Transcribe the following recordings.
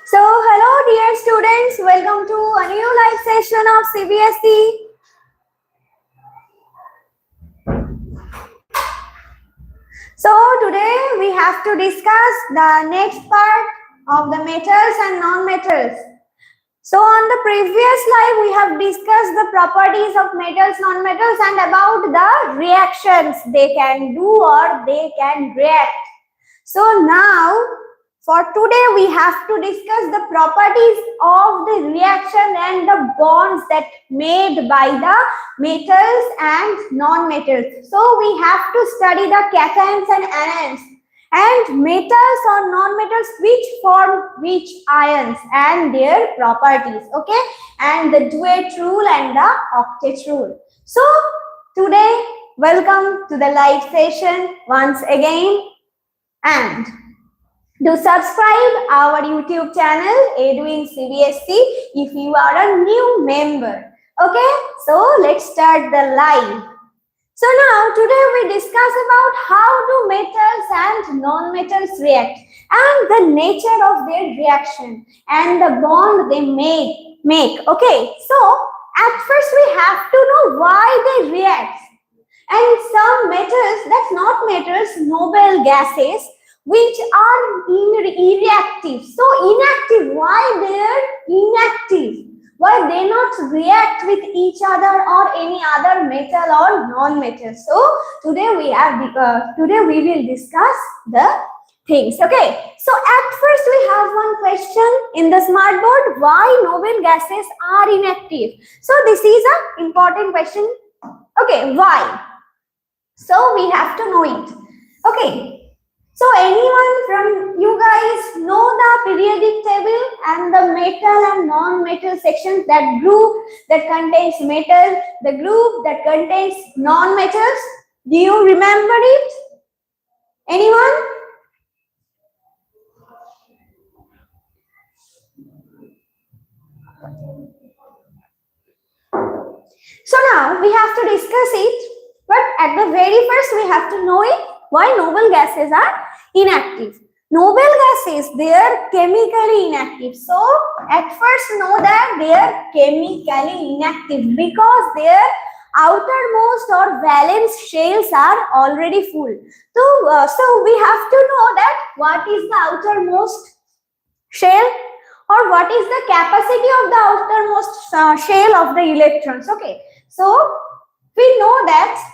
So, hello dear students, welcome to a new live session of CBSE. So, today we have to discuss the next part of the metals and non-metals. So, on the previous slide, we have discussed the properties of metals, non-metals and about the reactions they can do or they can react. So, now for today, we have to discuss the properties of the reaction and the bonds that made by the metals and non-metals. So, we have to study the cations and anions and metals or non-metals which form which ions and their properties, okay? And the duet rule and the octet rule. So, today, welcome to the live session once again. And do subscribe our YouTube channel Eduins CBSE if you are a new member. Okay, so let's start the live. So now today we discuss about how do metals and non-metals react and the nature of their reaction and the bond they make. Okay, so at first we have to know why they react. And some metals, that's not metals, noble gases, which are inactive. So inactive, why they are inactive? Why they not react with each other or any other metal or non-metal? So today we will discuss the things. Okay. So at first we have one question in the smart board: why noble gases are inactive? So this is an important question. Okay, why? So we have to know it. Okay. So anyone from you guys know the periodic table and the metal and non-metal sections, that group that contains metal, the group that contains non-metals? Do you remember it? Anyone? So now we have to discuss it, but at the very first we have to know it. Why noble gases are inactive? Noble gases, they are chemically inactive. So at first know that they are chemically inactive because their outermost or valence shells are already full. So we have to know that what is the outermost shell or what is the capacity of the outermost shell of the electrons. Okay, so we know that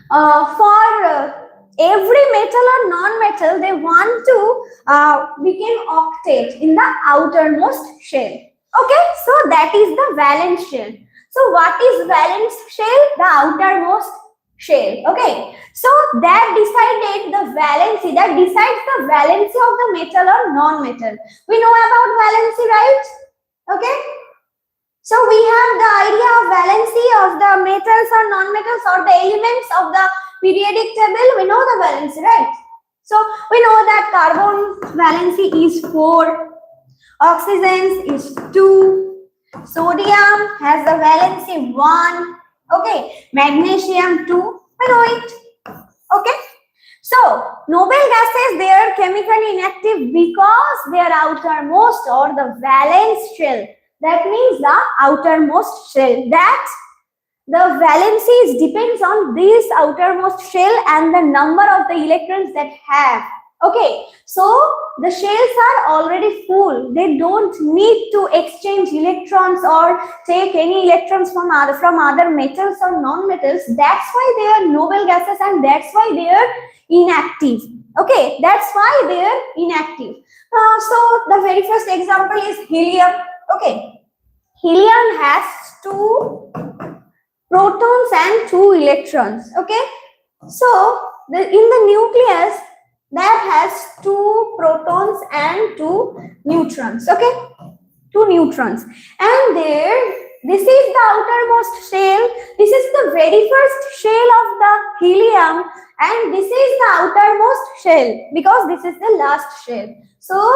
for every metal or non-metal, they want to become octet in the outermost shell. Okay, so that is the valence shell. So what is valence shell? The outermost shell. Okay, so that decides the valency of the metal or non-metal. We know about valency, right? Okay. So we have the idea of valency of the metals or non-metals or the elements of the periodic table. We know the valency, right? So we know that carbon valency is 4, oxygen is 2, sodium has the valency 1, okay, magnesium 2. We know it. Okay. So noble gases, they are chemically inactive because their outermost or the valence shell, that means the outermost shell, that the valency depends on this outermost shell and the number of the electrons that have. Okay, so the shells are already full. They don't need to exchange electrons or take any electrons from other metals or non-metals. That's why they are noble gases and that's why they are inactive. Okay, that's why they are inactive. So the very first example is helium. Okay, helium has 2 protons and 2 electrons. Okay, so in the nucleus that has 2 protons and 2 neutrons. Okay, 2 neutrons, and this is the outermost shell. This is the very first shell of the helium, and this is the outermost shell because this is the last shell. So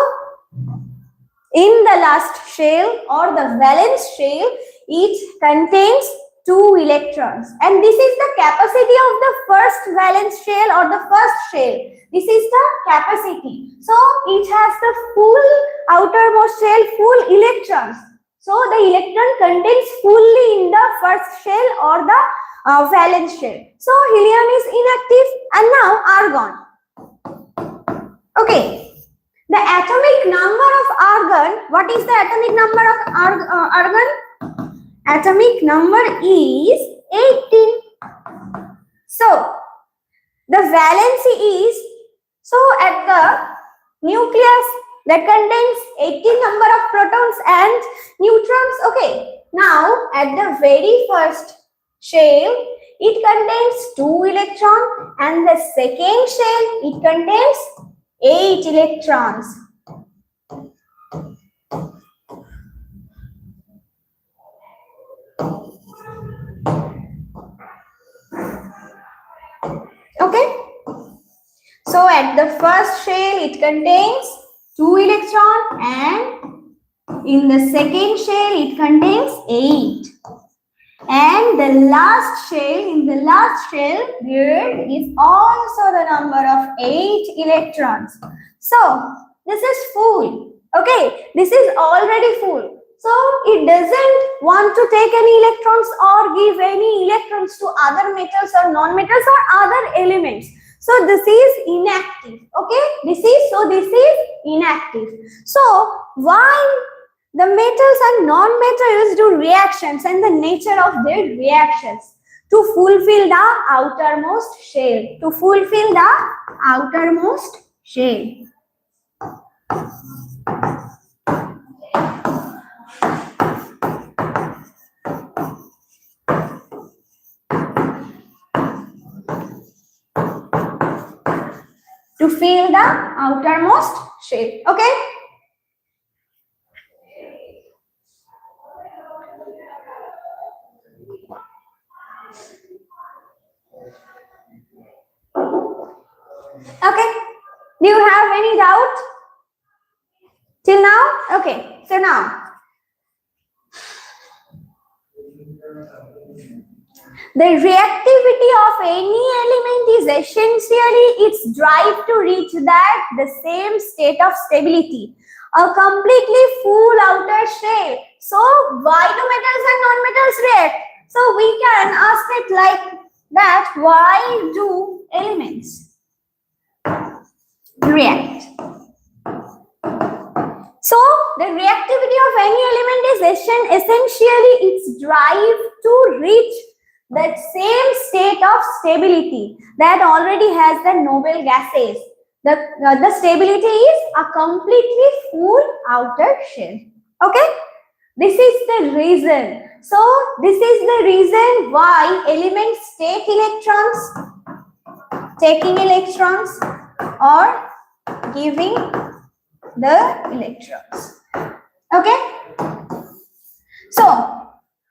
in the last shell or the valence shell, it contains 2 electrons, and this is the capacity of the first valence shell or the first shell. This is the capacity. So it has the full outermost shell full electrons. So the electron contains fully in the first shell or the valence shell. So helium is inactive, and now argon. Okay. The atomic number of argon, what is the atomic number of argon? Atomic number is 18. So, the valency is, so at the nucleus that contains 18 number of protons and neutrons. Okay, now at the very first shell, it contains 2 electrons, and the second shell, it contains 8 electrons. Okay. So at the first shell it contains 2 electrons, and in the second shell it contains 8. And the last shell, in the last shell, there is also the number of 8 electrons. So, this is full. Okay, this is already full. So, it doesn't want to take any electrons or give any electrons to other metals or non-metals or other elements. So, this is inactive. Okay, this is inactive. So, why the metals and non-metals do reactions and the nature of their reactions? To fulfill the outermost shell. To fulfill the outermost shell. To fill the outermost shell. Okay. Okay, do you have any doubt till now? Okay, so now the reactivity of any element is essentially its drive to reach the same state of stability, a completely full outer shell. So why do metals and non-metals react? So we can ask it like that, why do elements react? So the reactivity of any element is essentially its drive to reach that same state of stability that already has the noble gases. The stability is a completely full outer shell. Okay, this is the reason. So this is the reason why elements take electrons, taking electrons or giving the electrons. Okay, so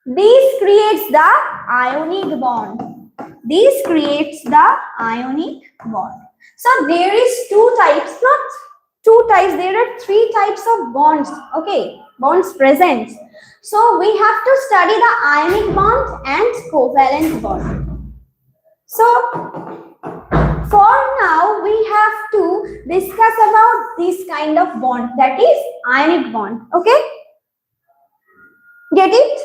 this creates the ionic bond. This creates the ionic bond. So there is two types, not two types, there are three types of bonds. Okay, bonds present. So we have to study the ionic bond and covalent bond. So for now we have to discuss about this kind of bond, that is ionic bond. Okay, get it?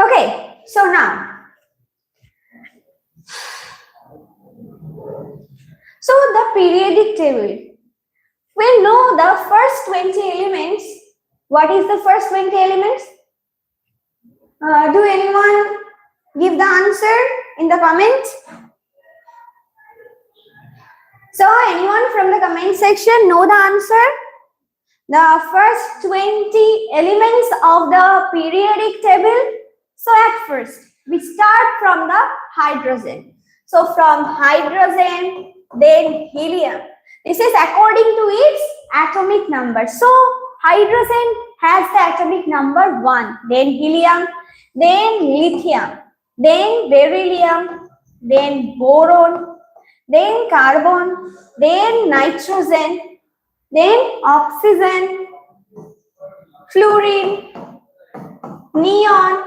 Okay, so now, so the periodic table, we know the first 20 elements. What is the first 20 elements? Do anyone give the answer in the comment? So anyone from the comment section know the answer? The first 20 elements of the periodic table. So at first, we start from the hydrogen. So from hydrogen, then helium. This is according to its atomic number. So hydrogen has the atomic number 1, then helium, then lithium, then beryllium, then boron, then carbon, then nitrogen, then oxygen, fluorine, neon,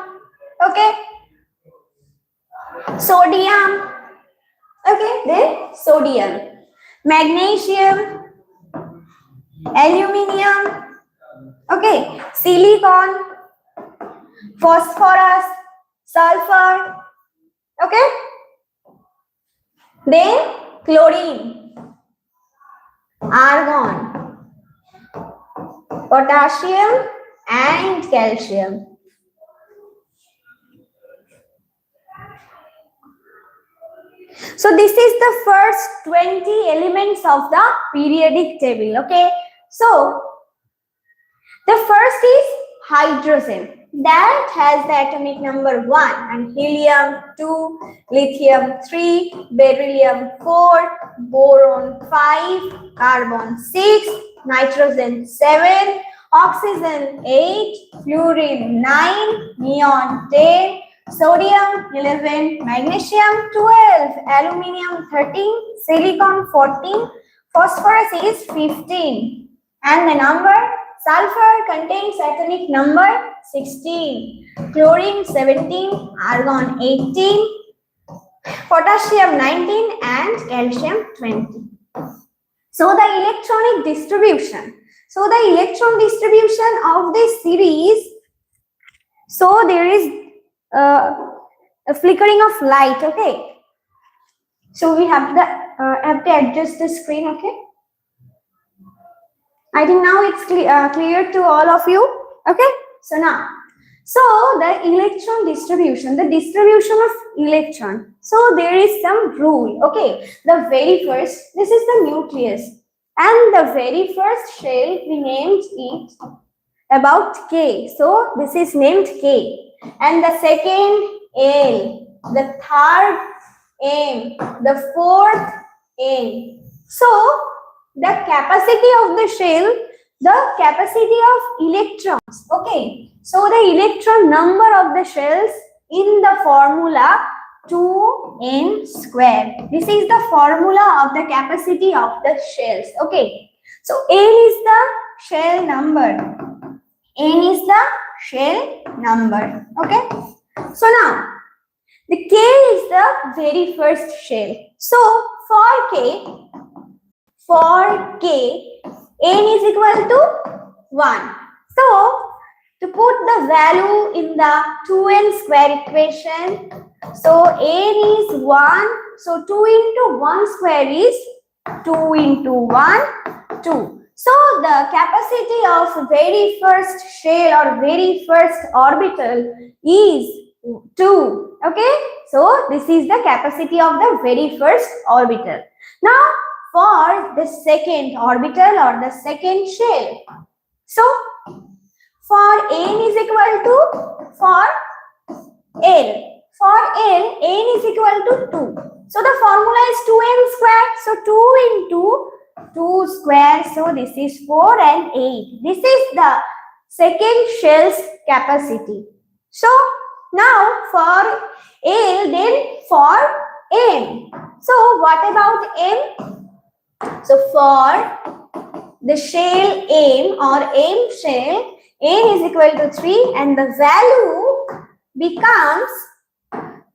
okay, sodium, okay, then sodium, magnesium, aluminium, okay, silicon, phosphorus, sulfur, okay, then chlorine, argon, potassium and calcium. So this is the first 20 elements of the periodic table, okay. So the first is hydrogen, that has the atomic number 1, and helium 2, lithium 3, beryllium 4, boron 5, carbon 6, nitrogen 7, oxygen 8, fluorine 9, neon 10, sodium 11, magnesium 12, aluminium 13, silicon 14, phosphorus is 15, and the number sulfur contains atomic number 16, chlorine 17, argon 18, potassium 19, and calcium 20. So the electronic distribution. So the electron distribution of this series. So there is a flickering of light. Okay. So we have to adjust the screen. Okay. I think now it's clear to all of you. Okay. So now, so the electron distribution, the distribution of electron. So there is some rule. Okay. The very first, this is the nucleus, and the very first shell we named it about K. So this is named K, and the second L, the third M, the fourth N. So the capacity of the shell, the capacity of electrons. Okay. So the electron number of the shells in the formula 2n square. This is the formula of the capacity of the shells. Okay. So n is the shell number. N is the shell number. Okay. So now the K is the very first shell. So for K, n is equal to 1. So to put the value in the 2n square equation, so n is 1. So 2 into 1 square is 2 into 1, 2. So the capacity of very first shell or very first orbital is 2. Okay. So this is the capacity of the very first orbital. Now for the second orbital or the second shell. So for n is equal to, for L. For L, n is equal to 2. So the formula is 2n square. So 2 into 2 square. So this is 4 and 8. This is the second shell's capacity. So now for L, then for M. So what about M? So for the shell M or M shell, n is equal to 3 and the value becomes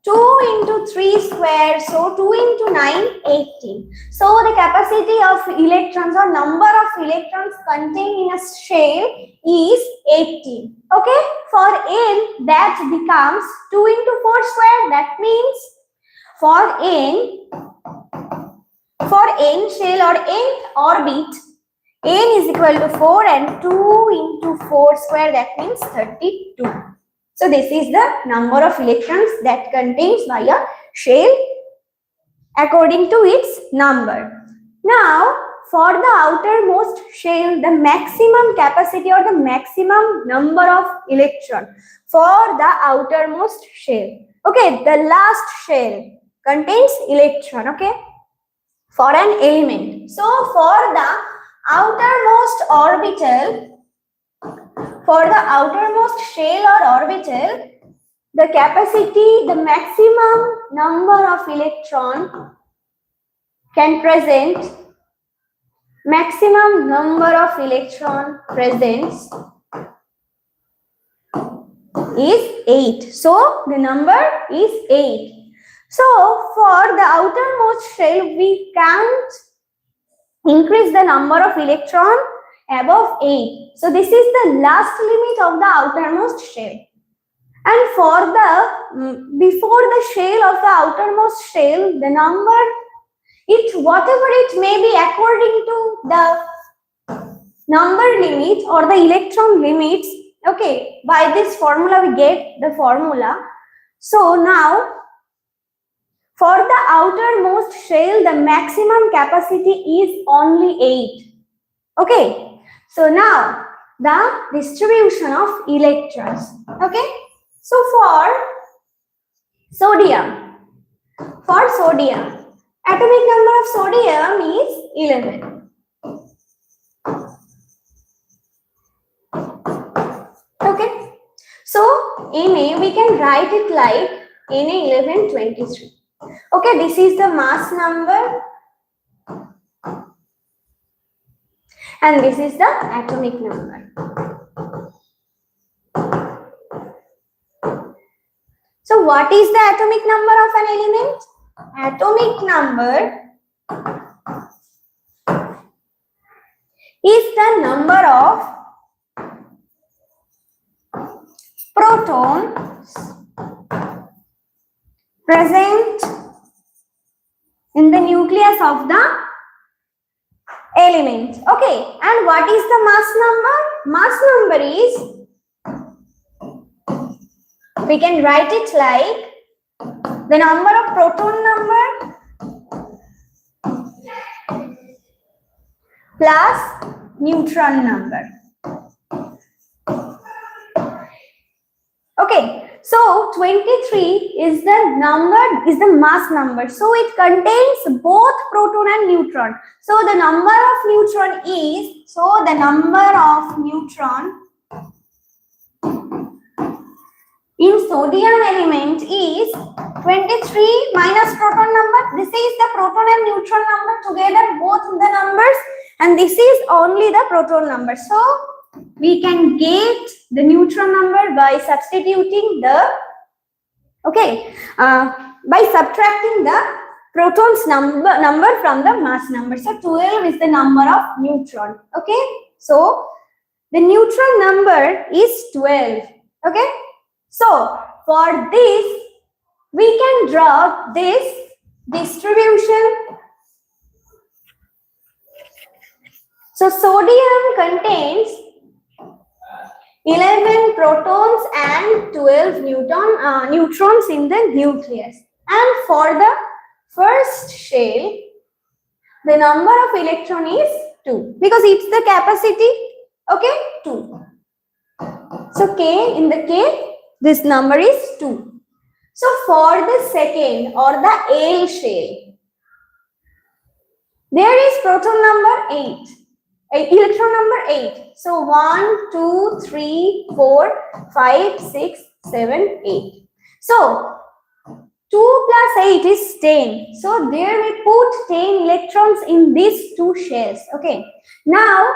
2 into 3 square. So 2 into 9, 18. So the capacity of electrons or number of electrons contained in a shell is 18. Okay. For n, that becomes 2 into 4 square. That means for n shell or nth orbit, n is equal to 4 and 2 into 4 square, that means 32. So this is the number of electrons that contains by a shell according to its number. Now for the outermost shell, the maximum capacity or the maximum number of electron for the outermost shell. Okay, the last shell contains electron. Okay, for an element. So for the outermost orbital, for the outermost shell or orbital, the capacity, the maximum number of electron can present, maximum number of electron presents is 8. So the number is 8. So for the outermost shell, we can't increase the number of electron above 8. So this is the last limit of the outermost shell. And for the before the shell of the outermost shell, the number, whatever it may be according to the number limit or the electron limits. Okay, by this formula we get the formula. So now for the outermost shell, the maximum capacity is only 8. Okay, so now the distribution of electrons. Okay, so for sodium, atomic number of sodium is 11. Okay, so Na we can write it like Na1123. Okay, this is the mass number and this is the atomic number. So what is the atomic number of an element? Atomic number is the number of protons present in the nucleus of the element. Okay, and what is the mass number? Mass number is, we can write it like the number of proton number plus neutron number. Okay, so 23 is the mass number. So it contains both proton and neutron. So the number of neutron in sodium element is 23 minus proton number. This is the proton and neutron number together, both the numbers, and this is only the proton number. So we can get the neutron number by substituting the, by subtracting the protons number from the mass number. So 12 is the number of neutron. Okay, so the neutron number is 12. Okay, so for this we can draw this distribution. So sodium contains 11 protons and 12 neutrons in the nucleus. And for the first shell, the number of electron is 2 because it's the capacity. Okay, 2. So in the K, this number is 2. So for the second or the L shell, there is proton number 8. Electron number 8. So 1, 2, 3, 4, 5, 6, 7, 8. So 2 plus 8 is 10. So there we put 10 electrons in these two shells. Okay. Now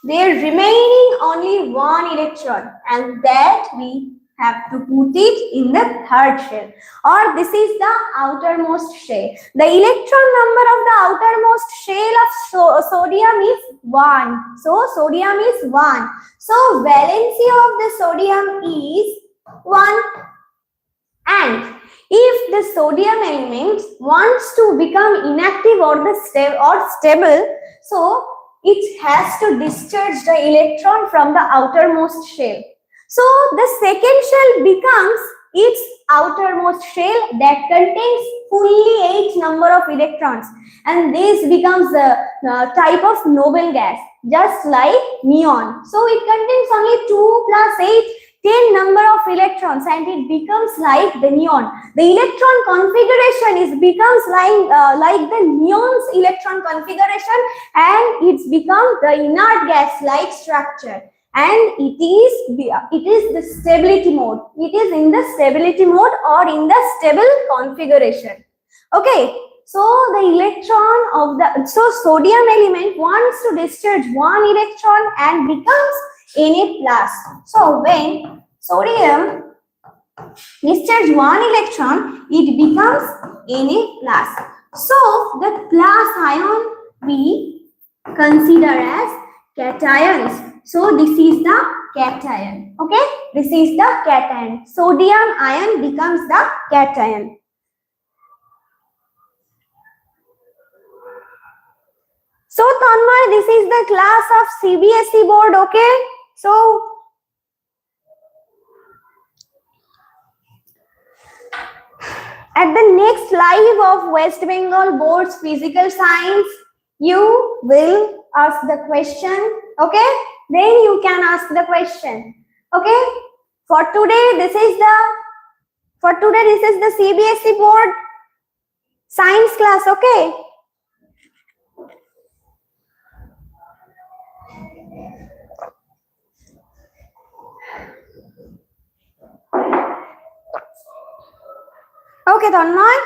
there remaining only 1 electron, and that we have to put it in the third shell, or this is the outermost shell. The electron number of the outermost shell of sodium is 1. So sodium is 1. So valency of the sodium is 1. And if the sodium element wants to become inactive or stable, so it has to discharge the electron from the outermost shell. So the second shell becomes its outermost shell that contains fully 8 number of electrons, and this becomes a type of noble gas, just like neon. So it contains only 2 plus 8, 10 number of electrons, and it becomes like the neon. The electron configuration becomes like the neon's electron configuration, and it's become the inert gas like structure. and it is the stability mode. It is in the stability mode or in the stable configuration. Okay, so the electron of the sodium element wants to discharge one electron and becomes Na+. So when sodium discharge one electron, it becomes Na+. So the plus ion we consider as cations. So this is the cation. Okay, this is the cation. Sodium ion becomes the cation. So Tanmay, this is the class of CBSE board. Okay, so at the next live of West Bengal Board's Physical Science, you will ask the question, okay? Then you can ask the question, okay? For today, this is the CBSE Board Science class, okay? Okay, Tanmay.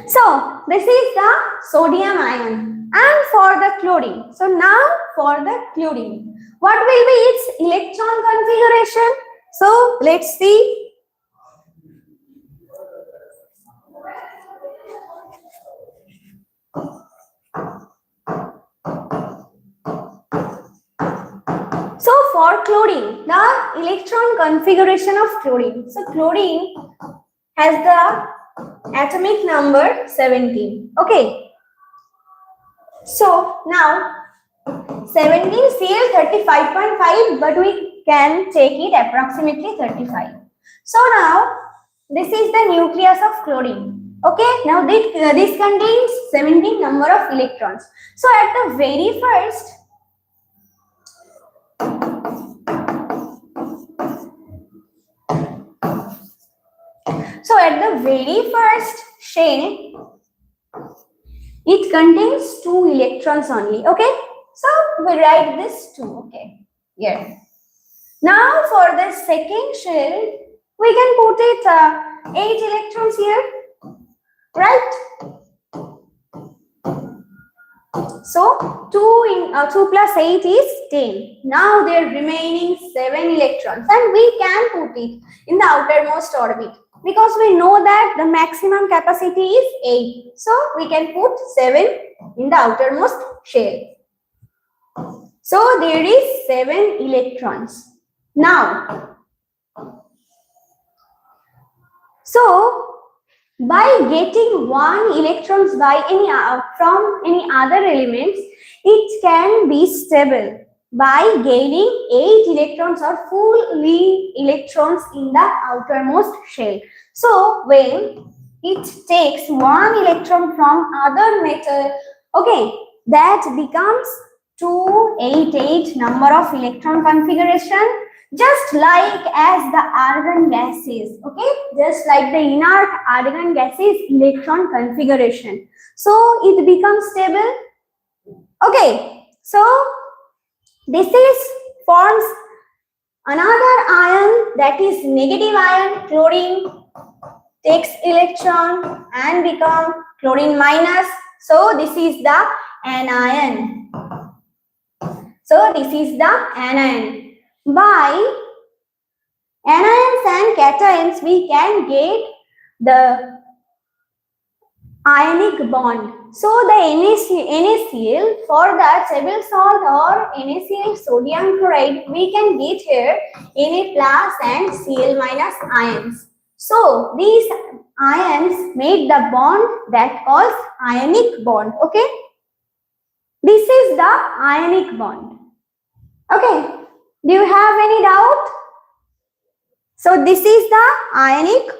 So this is the sodium ion and for the chlorine. So now for the chlorine, what will be its electron configuration? So let's see. So for chlorine, the electron configuration of chlorine. So chlorine has the atomic number 17. Okay. So now 17 Cl35.5, but we can take it approximately 35. So now this is the nucleus of chlorine. Okay. Now this contains 17 number of electrons. So at the very first, shell, it contains 2 electrons only. Okay, so we write this 2. Okay, here. Now for the second shell, we can put it 8 electrons here, right? So 2 plus 8 is 10. Now there remaining 7 electrons, and we can put it in the outermost orbit, because we know that the maximum capacity is 8. So we can put 7 in the outermost shell. So there is 7 electrons. Now, so by getting 1 electrons by from any other elements, it can be stable by gaining 8 electrons or full electrons in the outermost shell. So when it takes 1 electron from other metal, okay, that becomes 288 number of electron configuration, just like as the argon gases, okay, just like the inert argon gases electron configuration. So it becomes stable. Okay, so this is forms another ion, that is negative ion. Chlorine takes electron and become chlorine minus. So this is the anion. So this is the anion. By anions and cations, we can get the ionic bond. So the NaCl for that table salt or NaCl sodium chloride, we can get here Na plus and Cl minus ions. So these ions make the bond that calls ionic bond. Okay, this is the ionic bond. Okay, do you have any doubt? So this is the ionic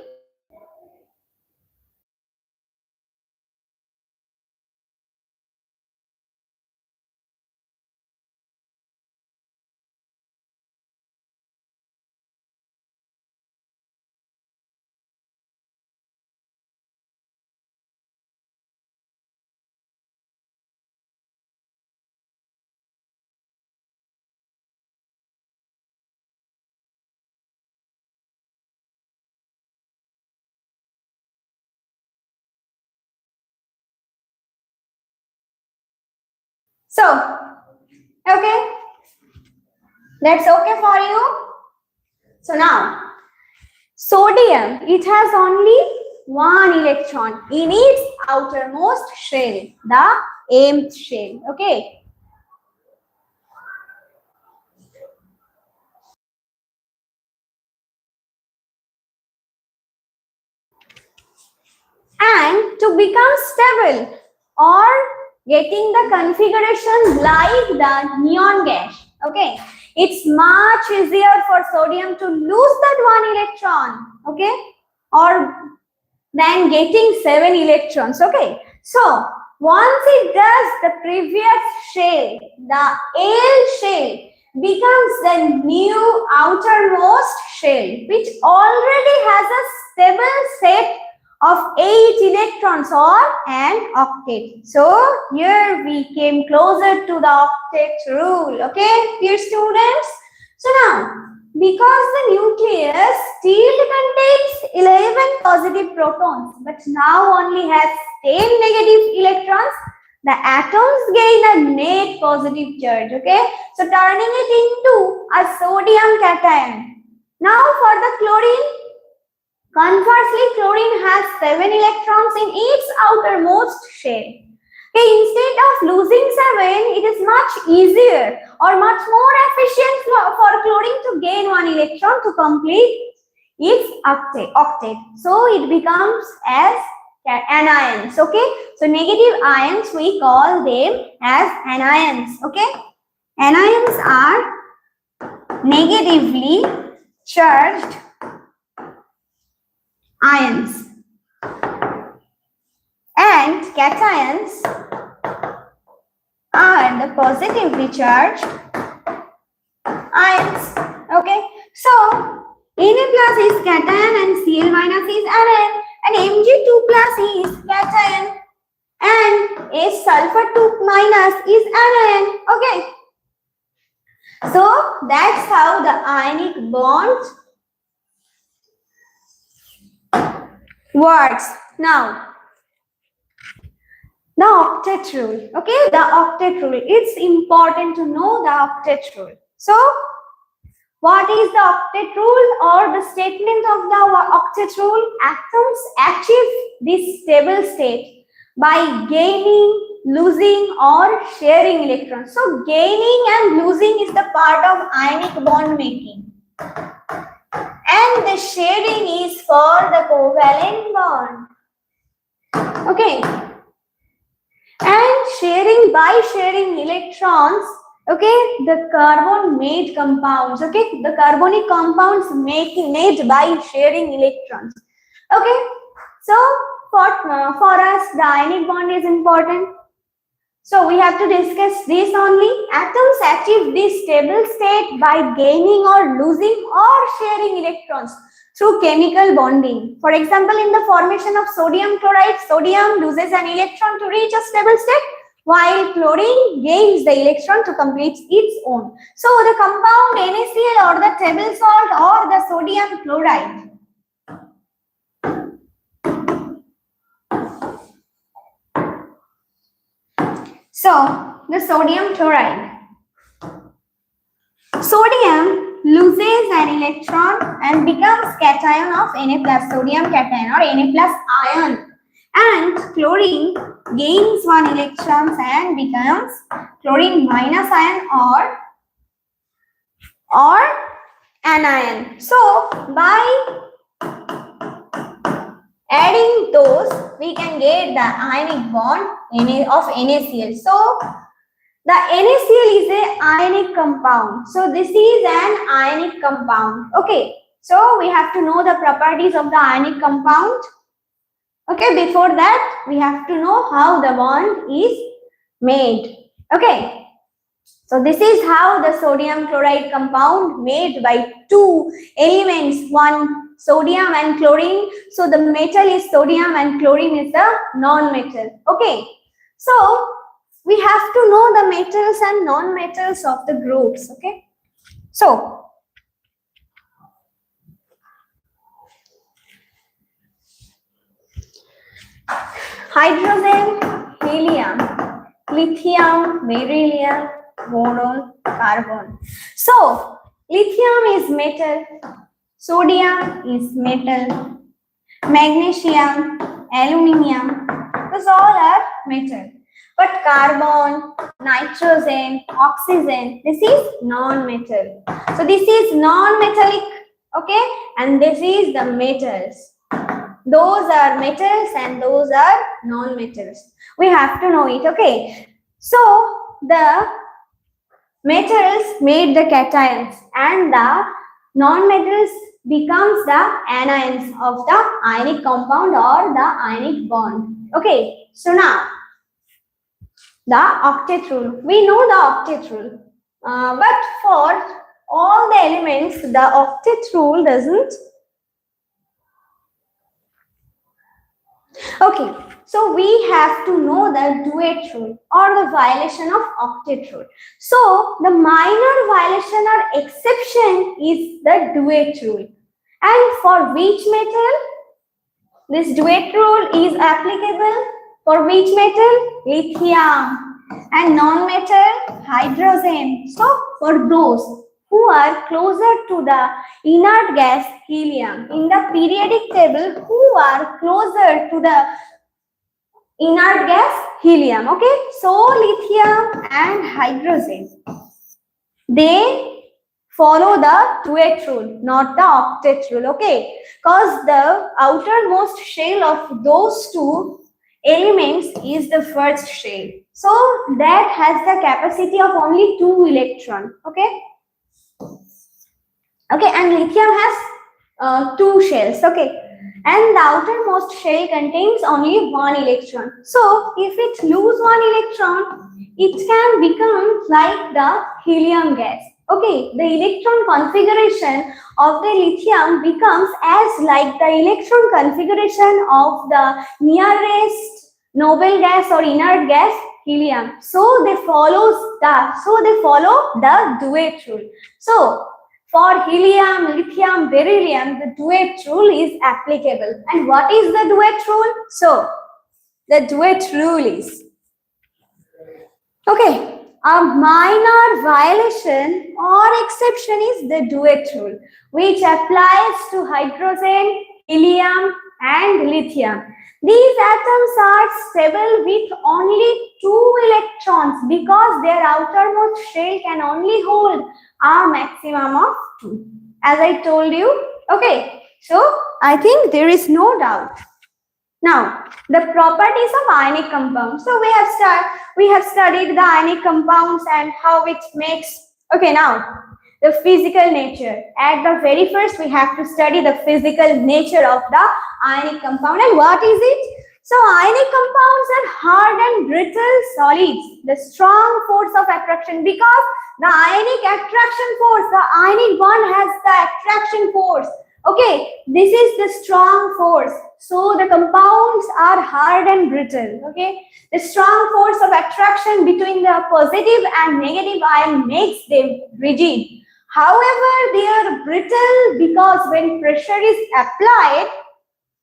So, okay, that's okay for you. So now, sodium, it has only one electron in its outermost shell, the mth shell. Okay. And to become stable or getting the configuration like the neon gas, okay, it's much easier for sodium to lose that one electron, okay, or than getting 7 electrons, okay. So once it does, the previous shell, the L shell, becomes the new outermost shell, which already has a stable set of 8 electrons or an octet. So here we came closer to the octet rule, okay, dear students. So now, because the nucleus still contains 11 positive protons, but now only has 10 negative electrons, the atoms gain a net positive charge, okay? So turning it into a sodium cation. Now for the chlorine, conversely, chlorine has 7 electrons in its outermost shell. Okay, instead of losing 7, it is much easier or much more efficient for chlorine to gain 1 electron to complete its octet. So it becomes as anions. Okay, so negative ions we call them as anions. Okay, anions are negatively charged ions, and cations are the positively charged ions. Okay, so Na plus is cation and Cl minus is anion, and Mg2 plus is cation and H sulfur 2 minus is anion. Okay, so that's how the ionic bond works. Now the octet rule, okay, the octet rule. It's important to know the octet rule. So, what is the octet rule or the statement of the octet rule? Atoms achieve this stable state by gaining, losing or sharing electrons. So, gaining and losing is the part of ionic bond making. And the sharing is for the covalent bond. Okay. And sharing, by sharing electrons, okay, the carbon made compounds, okay, the carbonic compounds made by sharing electrons. Okay, so for us the ionic bond is important. So we have to discuss this only. Atoms achieve this stable state by gaining or losing or sharing electrons through chemical bonding. For example, in the formation of sodium chloride, sodium loses an electron to reach a stable state, while chlorine gains the electron to complete its own. So the compound NaCl or the table salt or the sodium chloride. So the sodium chloride. Sodium loses an electron and becomes cation of Na plus, sodium cation or Na plus ion, and chlorine gains 1 electron and becomes chlorine minus ion or anion. So by adding those, we can get the ionic bond of NaCl. So the NaCl is an ionic compound. So this is an ionic compound. Okay. So we have to know the properties of the ionic compound. Okay. Before that, we have to know how the bond is made. Okay. So this is how the sodium chloride compound made by 2 elements, one sodium and chlorine. So the metal is sodium and chlorine is the non-metal. Okay. So we have to know the metals and non-metals of the groups. Okay. So hydrogen, helium. lithium, beryllium, boron, carbon. So, lithium is metal, sodium is metal, magnesium, aluminium, those all are metal. But carbon, nitrogen, oxygen, this is non-metal. So this is non-metallic, okay, and this is the metals. Those are metals and those are non-metals. We have to know it, okay. So the metals made the cations and the non-metals becomes the anions of the ionic compound or the ionic bond. Okay, so now the octet rule. We know the octet rule, but for all the elements, the octet rule doesn't. Okay, so we have to know the duet rule or the violation of octet rule. So the minor violation or exception is the duet rule. And for which metal this duet rule is applicable? For which metal? Lithium. And non-metal? Hydrogen. So for those who are closer to the inert gas helium in the periodic table, who are closer to the inert gas helium, okay? So lithium and hydrogen, they follow the duet rule, not the octet rule, okay? Because the outermost shell of those two elements is the first shell. So that has the capacity of only 2 electrons, okay? Okay, and lithium has 2 shells, okay? And the outermost shell contains only 1 electron. So if it lose 1 electron, it can become like the helium gas. Okay, the electron configuration of the lithium becomes as like the electron configuration of the nearest noble gas or inert gas helium. So they follow the duet rule. So for helium, lithium, beryllium, the duet rule is applicable. And what is the duet rule? So the duet rule is, okay, a minor violation or exception is the duet rule, which applies to hydrogen, helium, and lithium. These atoms are stable with only 2 electrons because their outermost shell can only hold a maximum of 2. As I told you, okay. So I think there is no doubt. Now, the properties of ionic compounds. So we have studied the ionic compounds and how it makes. Okay, now the physical nature. At the very first, we have to study the physical nature of the ionic compound. And what is it? So ionic compounds are hard and brittle solids. The strong force of attraction, because the ionic attraction force, the ionic bond has the attraction force. Okay, this is the strong force. So the compounds are hard and brittle. Okay, the strong force of attraction between the positive and negative ion makes them rigid. However, they are brittle because when pressure is applied,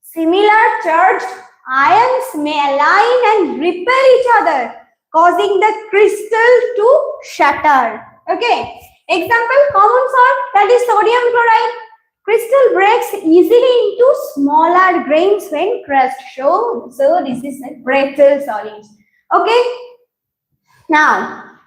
similar charged ions may align and repel each other, causing the crystal to shatter. Okay, example, common salt, that is sodium chloride. Crystal breaks easily into smaller grains when crushed. So this is a brittle solid. Okay. Now,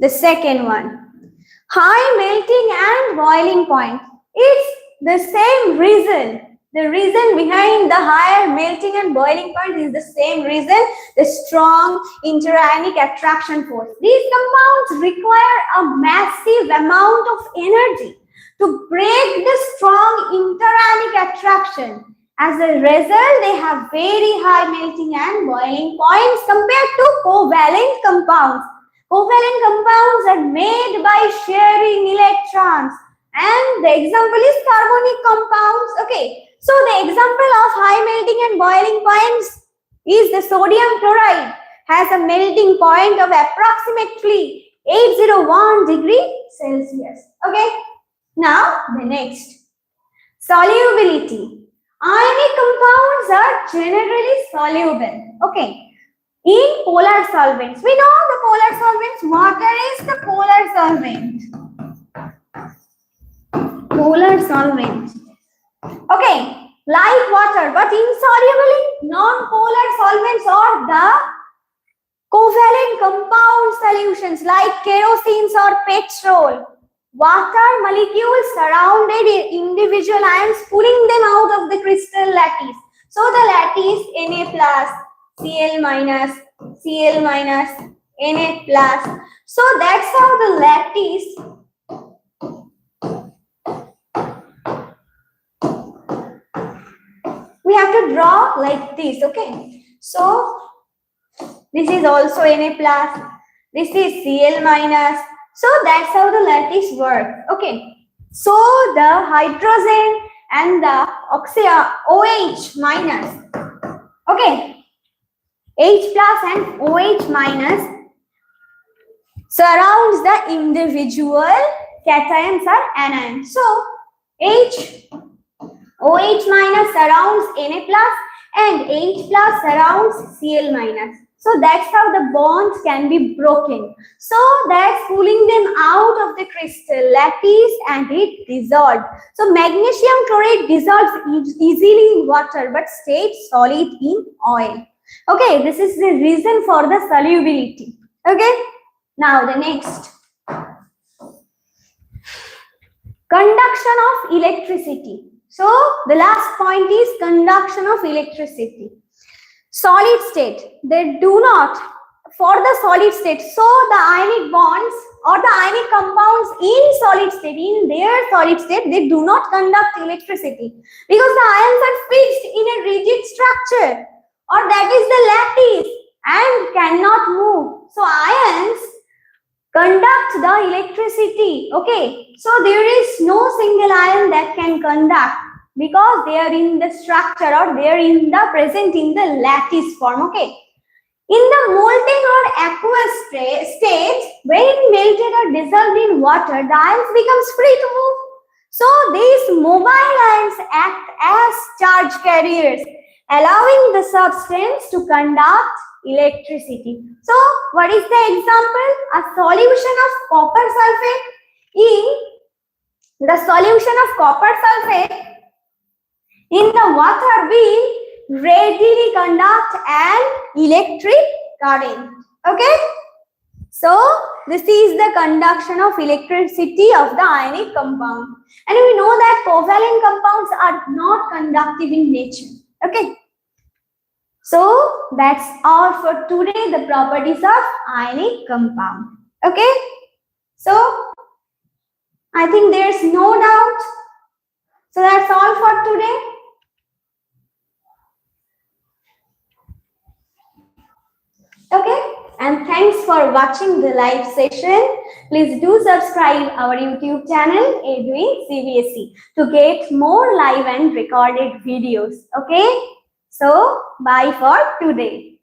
the second one, high melting and boiling point. It's the same reason. The reason behind the higher melting and boiling point is the same reason, the strong interionic attraction force. These compounds require a massive amount of energy to break the strong interionic attraction. As a result, they have very high melting and boiling points compared to covalent compounds. Covalent compounds are made by sharing electrons. And the example is carbonic compounds. Okay. So the example of high melting and boiling points is the sodium chloride has a melting point of approximately 801 degrees Celsius. Okay. Now the next, solubility. Ionic compounds are generally soluble. Okay. In polar solvents, we know the polar solvents? Water is the polar solvent. Polar solvent. Okay, like water, but insoluble in non-polar solvents or the covalent compound solutions like kerosene or petrol. Water molecules surrounded individual ions, pulling them out of the crystal lattice. So the lattice Na plus, Cl minus, Cl minus, Na plus. So that's how the lattice we have to draw like this. Okay. So this is also Na plus. This is Cl minus. So that's how the lattice works. Okay. So the hydrogen and the OH minus. Okay. H plus and OH minus surrounds the individual cations or anions. So OH minus surrounds Na plus and H plus surrounds Cl minus. So that's how the bonds can be broken. So that's pulling them out of the crystal lattice and it dissolved. So magnesium chloride dissolves easily in water but stays solid in oil. Okay, this is the reason for the solubility. Okay, now the next. Conduction of electricity. So the last point is conduction of electricity. Solid state, they do not, for the solid state, so the ionic bonds or the ionic compounds in solid state, in their solid state, they do not conduct electricity because the ions are fixed in a rigid structure or that is the lattice and cannot move. So ions conduct the electricity. Okay, so there is no single ion that can conduct because they are in the structure or they are in the present in the lattice form. Okay, in the molten or aqueous state, when melted or dissolved in water, the ions becomes free to move. So these mobile ions act as charge carriers, allowing the substance to conduct electricity. So what is the example? A solution of copper sulfate in the water will readily conduct an electric current. Okay, so this is the conduction of electricity of the ionic compound, and we know that covalent compounds are not conductive in nature. Okay, so that's all for today, the properties of ionic compound. Okay, so I think there's no doubt. So that's all for today. Okay, and thanks for watching the live session. Please do subscribe our YouTube channel Eduins CBSE to get more live and recorded videos. Okay, so bye for today.